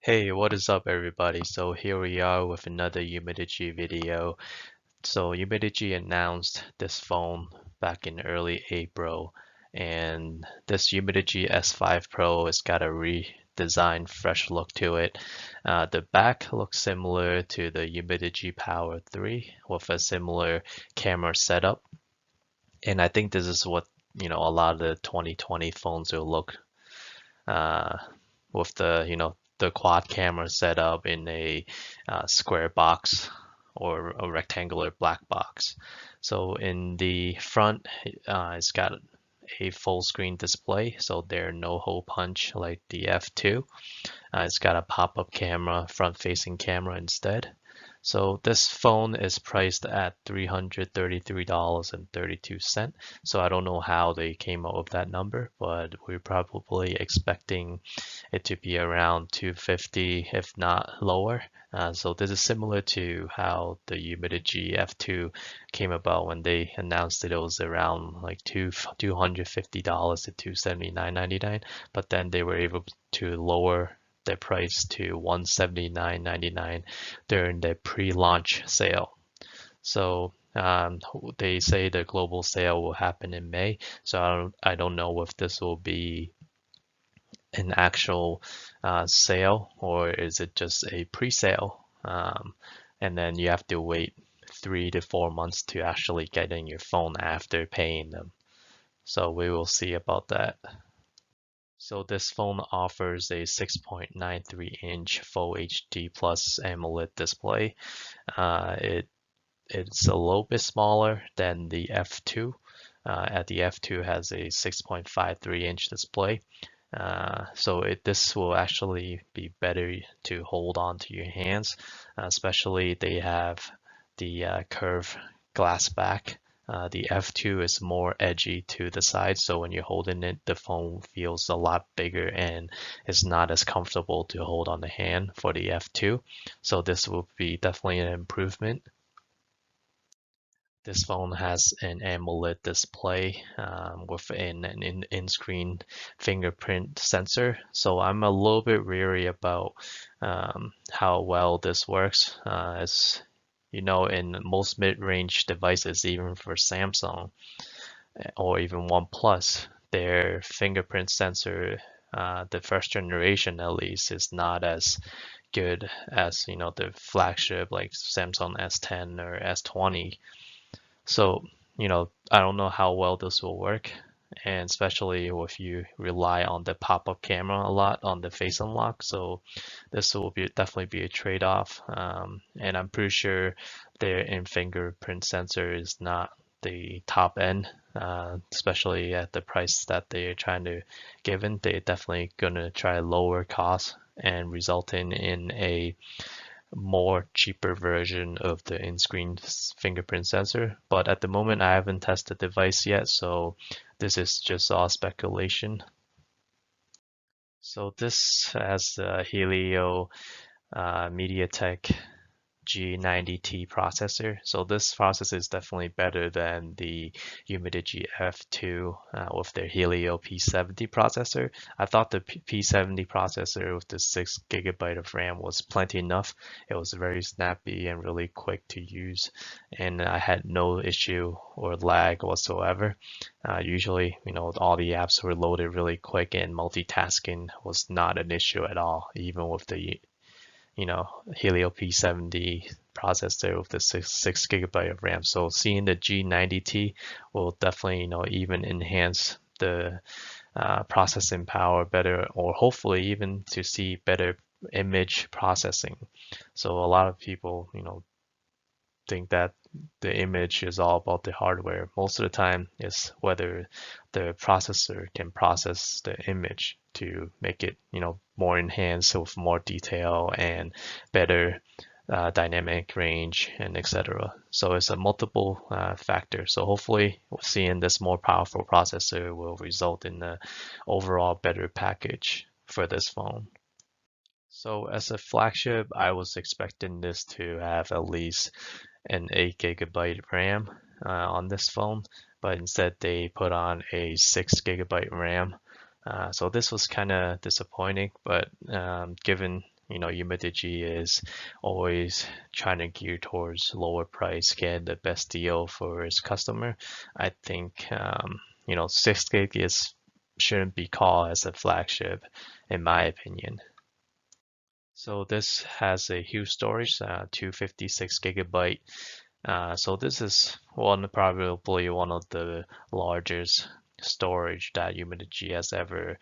Hey, what is up everybody? So here we are with another Umidigi video. So Umidigi announced this phone back in early April, and this Umidigi S5 Pro has got a redesigned, fresh look to it. The back looks similar to the Umidigi Power 3 with a similar camera setup, and I think this is what a lot of the 2020 phones will look uh, with the quad camera set up in a square box or a rectangular black box. So in the front, it's got a full screen display, so there are no hole punch like the F2. It's got a pop-up camera, front-facing camera instead. So this phone is priced at $333.32. So I don't know how they came up with that number, but we're probably expecting it to be around 250, if not lower. So this is similar to how the Umidigi F2 came about when they announced that it was around like $250 to $279.99, but then they were able to lower their price to $179.99 during the pre-launch sale. So they say the global sale will happen in May. So I don't know if this will be an actual sale or is it just a pre-sale? And then you have to wait 3 to 4 months to actually get in your phone after paying them. So we will see about that. So this phone offers a 6.93-inch Full HD Plus AMOLED display. It's a little bit smaller than the F2. At the F2 has a 6.53-inch display. This will actually be better to hold on to your hands, especially they have the curved glass back. The F2 is more edgy to the side, so when you're holding it, the phone feels a lot bigger and it's not as comfortable to hold on the hand for the F2. So this will be definitely an improvement. This phone has an AMOLED display with an in-screen fingerprint sensor, so I'm a little bit weary about how well this works. As you know, in most mid-range devices, even for Samsung or even OnePlus, their fingerprint sensor, the first generation at least, is not as good as the flagship like Samsung S10 or S20. So, I don't know how well this will work, and especially if you rely on the pop-up camera a lot on the face unlock. So this will definitely be a trade-off. And I'm pretty sure their in-fingerprint sensor is not the top end, especially at the price that they're trying to give in. They're definitely gonna try to lower costs and resulting in a more cheaper version of the in-screen fingerprint sensor. But at the moment, I haven't tested the device yet, so this is just all speculation. So this has the Helio MediaTek G90T processor. So this processor is definitely better than the Umidigi F2 with their Helio P70 processor. I thought the P70 processor with the 6 GB of RAM was plenty enough. It was very snappy and really quick to use, and I had no issue or lag whatsoever. Usually, all the apps were loaded really quick and multitasking was not an issue at all, even with the Helio P70 processor with the 6 GB of RAM. So seeing the G90T will definitely, even enhance the processing power better, or hopefully even to see better image processing. So a lot of people, think that the image is all about the hardware. Most of the time, it's whether the processor can process the image to make it, more enhanced with more detail and better dynamic range and etc. So it's a multiple factor. So hopefully, seeing this more powerful processor will result in the overall better package for this phone. So as a flagship, I was expecting this to have at least an 8 GB RAM on this phone, but instead they put on a 6 GB RAM. So this was kind of disappointing, but given Umidigi is always trying to gear towards lower price, get the best deal for its customer. I think 6 gig is shouldn't be called as a flagship, in my opinion. So this has a huge storage, 256 gigabyte. So this is probably one of the largest storage that Umidigi has ever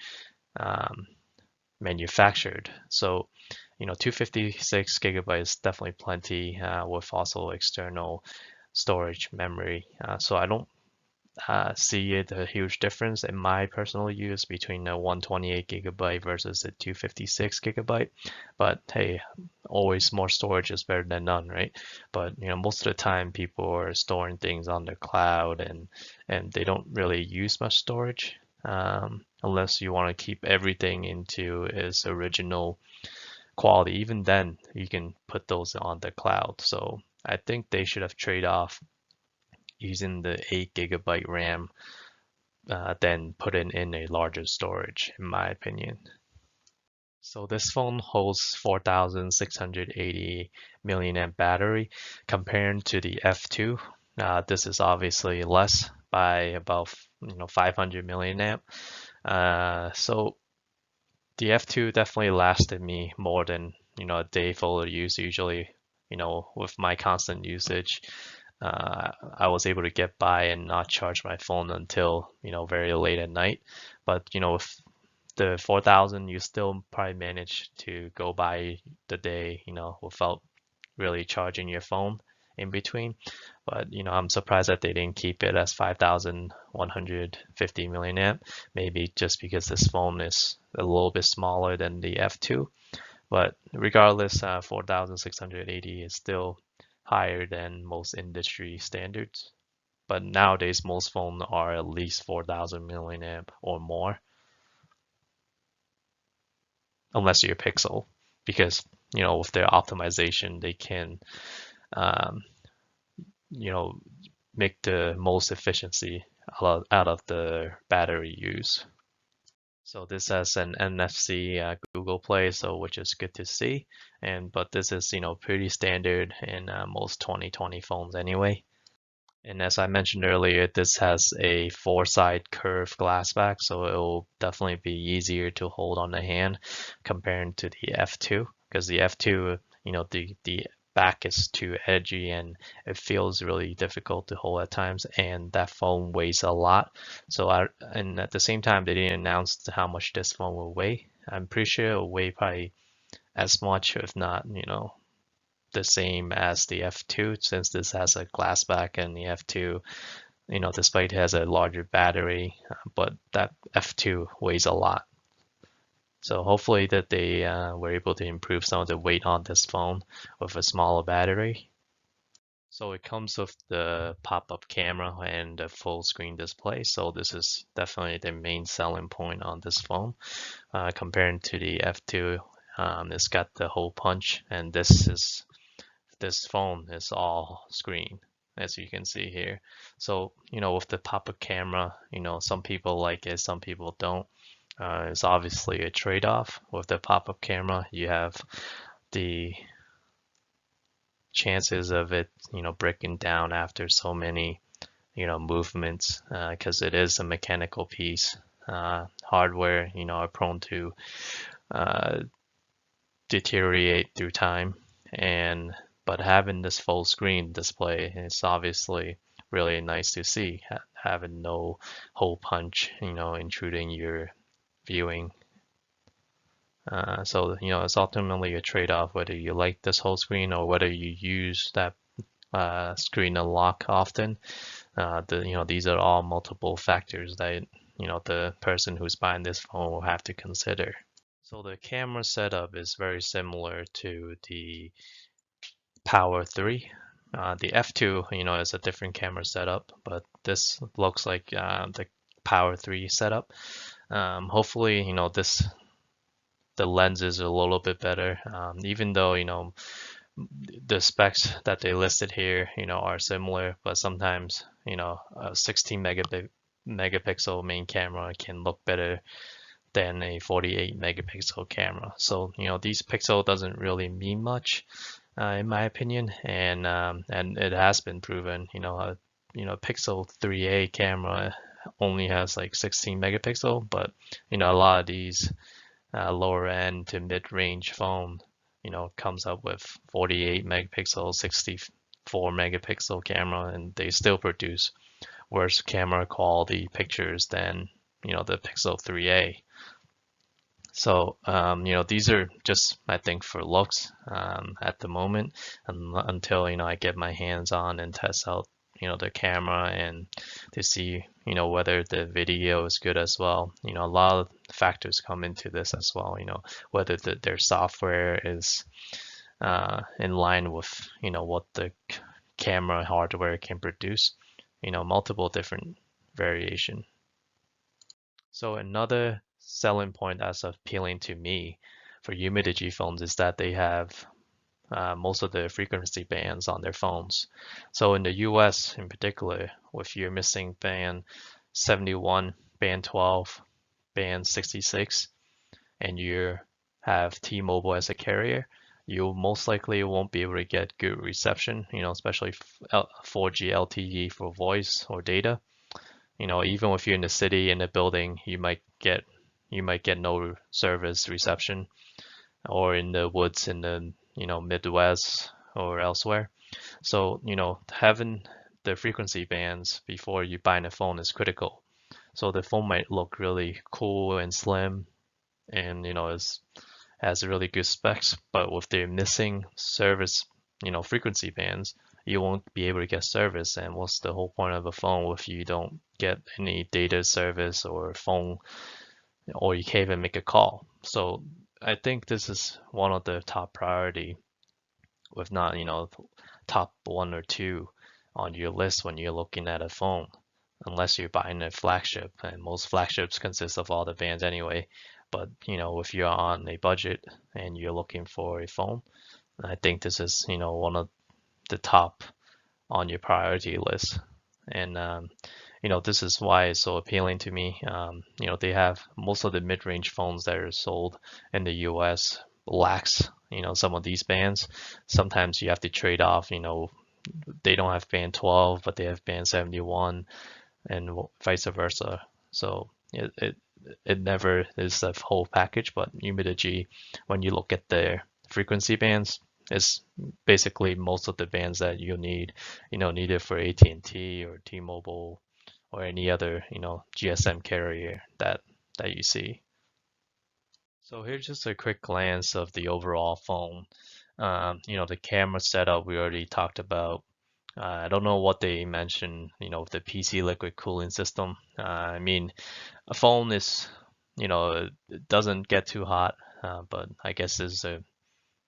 um, manufactured. So 256 gigabytes is definitely plenty with also external storage memory. So I don't see it a huge difference in my personal use between a 128 gigabyte versus a 256 gigabyte. But hey, always more storage is better than none, right? But most of the time people are storing things on the cloud and they don't really use much storage. Unless you want to keep everything into its original quality. Even then, you can put those on the cloud. So I think they should have traded off using the 8 gigabyte RAM than putting in a larger storage, in my opinion. So this phone holds 4,680 milliamp battery compared to the F2. This is obviously less by about 500 milliamp. So the F2 definitely lasted me more than a day full of use. Usually, with my constant usage, I was able to get by and not charge my phone until very late at night. But with the 4,000, you still probably manage to go by the day without really charging your phone in between. But I'm surprised that they didn't keep it as 5,150 milliamp. Maybe just because this phone is a little bit smaller than the F2. But regardless, 4,680 is still higher than most industry standards. But nowadays, most phones are at least 4,000 milliamp or more, unless you're Pixel, because with their optimization, they can um, make the most efficiency out of the battery use. So this has an NFC Google Play, so which is good to see. But this is pretty standard in most 2020 phones anyway. And as I mentioned earlier, this has a four-side curved glass back, so it will definitely be easier to hold on the hand compared to the F2, because the F2, the back is too edgy and it feels really difficult to hold at times, and that phone weighs a lot. And at the same time, they didn't announce how much this phone will weigh. I'm pretty sure it will weigh probably as much, if not, the same as the F2, since this has a glass back, and the F2, despite it has a larger battery, but that F2 weighs a lot. So hopefully that they were able to improve some of the weight on this phone with a smaller battery. So it comes with the pop-up camera and the full screen display. So this is definitely the main selling point on this phone. Compared to the F2, it's got the hole punch, and this phone is all screen, as you can see here. So, with the pop-up camera, some people like it, some people don't. It's obviously a trade-off. With the pop-up camera, you have the chances of it, breaking down after so many, movements, because it is a mechanical piece. Hardware, are prone to deteriorate through time, but having this full screen display is obviously really nice to see. Having no hole punch, intruding your viewing. So it's ultimately a trade-off whether you like this whole screen or whether you use that screen unlock often. These are all multiple factors that the person who's buying this phone will have to consider. So the camera setup is very similar to the Power 3. The F2, is a different camera setup, but this looks like the Power 3 setup. Hopefully, the lens is a little bit better, even though, the specs that they listed here, are similar, but sometimes, a 16 megapixel main camera can look better than a 48 megapixel camera. So, these pixel doesn't really mean much, in my opinion, and it has been proven. Pixel 3a camera only has like 16 megapixel, but a lot of these lower end to mid range phone, comes up with 48 megapixel, 64 megapixel camera, and they still produce worse camera quality pictures than the Pixel 3a. So, these are just, I think, for looks at the moment, until, I get my hands on and test out, the camera and to see, whether the video is good as well. A lot of factors come into this as well, whether their software is in line with, what the camera hardware can produce, multiple different variation. So another selling point that's appealing to me for Umidigi phones is that they have most of the frequency bands on their phones. So in the US in particular, with your missing band 71, band 12, band 66, and you have T-Mobile as a carrier, you most likely won't be able to get good reception, especially 4G LTE for voice or data. Even if you're in the city in a building, you might get no service reception, or in the woods in the Midwest or elsewhere. So having the frequency bands before you buy a phone is critical. So the phone might look really cool and slim, and has really good specs, but with the missing service, frequency bands, you won't be able to get service. And what's the whole point of a phone if you don't get any data service or phone, or you can't even make a call? So I think this is one of the top priority, if not, top one or two on your list when you're looking at a phone, unless you're buying a flagship, and most flagships consist of all the bands anyway. But if you're on a budget and you're looking for a phone, I think this is one of the top on your priority list. And this is why it's so appealing to me. They have most of the mid-range phones that are sold in the US lacks some of these bands. Sometimes you have to trade off. They don't have band 12, but they have band 71, and vice versa. So it never is a whole package, but Umidigi, when you look at their frequency bands, is basically most of the bands that you need, needed for AT&T or T-Mobile or any other, GSM carrier that you see. So here's just a quick glance of the overall phone. The camera setup we already talked about. I don't know what they mentioned, with the PC liquid cooling system. I mean, a phone is, it doesn't get too hot, but I guess is a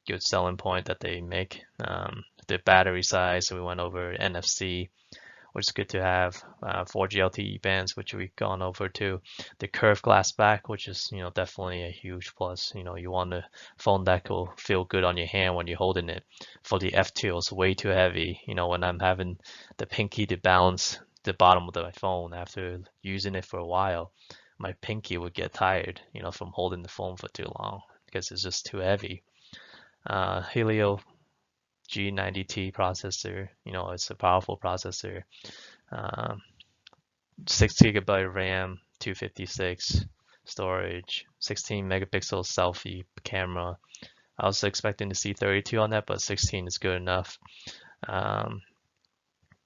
good selling point that they make. The battery size, so we went over NFC, which is good to have. 4G LTE bands, which we've gone over too. The curved glass back, which is definitely a huge plus. You want a phone that will feel good on your hand when you're holding it. For the F2, it's way too heavy. When I'm having the pinky to balance the bottom of my phone after using it for a while, my pinky would get tired, from holding the phone for too long because it's just too heavy. Helio G90T processor, it's a powerful processor. 6 GB RAM, 256 storage, 16 megapixel selfie camera. I was expecting to see 32 on that, but 16 is good enough.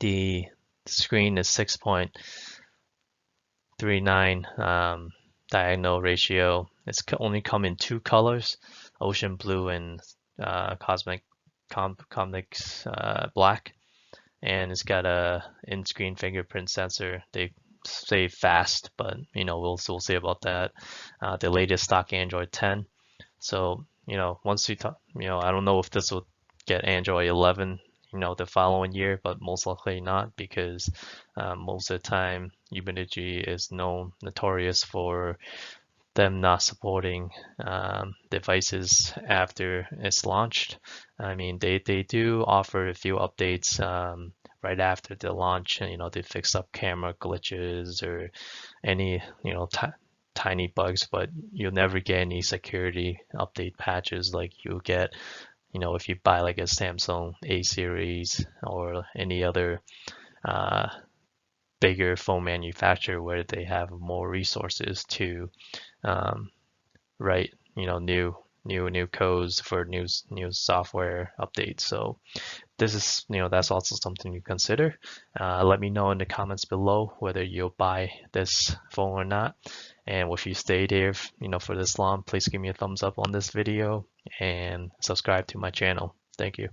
The screen is 6.39 diagonal ratio. It's only come in two colors, ocean blue and comics black, and it's got a in-screen fingerprint sensor. They say fast, but we'll see about that. The latest stock Android 10. So once you talk, I don't know if this will get Android 11 the following year, but most likely not, because most of the time Umidigi is notorious for them not supporting devices after it's launched. I mean, they do offer a few updates right after the launch, and they fix up camera glitches or any tiny bugs, but you'll never get any security update patches like you'll get, if you buy like a Samsung A series or any other uh, bigger phone manufacturer where they have more resources to um, write, new codes for new software updates. So this is, that's also something to consider. Let me know in the comments below whether you'll buy this phone or not. And if you stayed here, for this long, please give me a thumbs up on this video and subscribe to my channel. Thank you.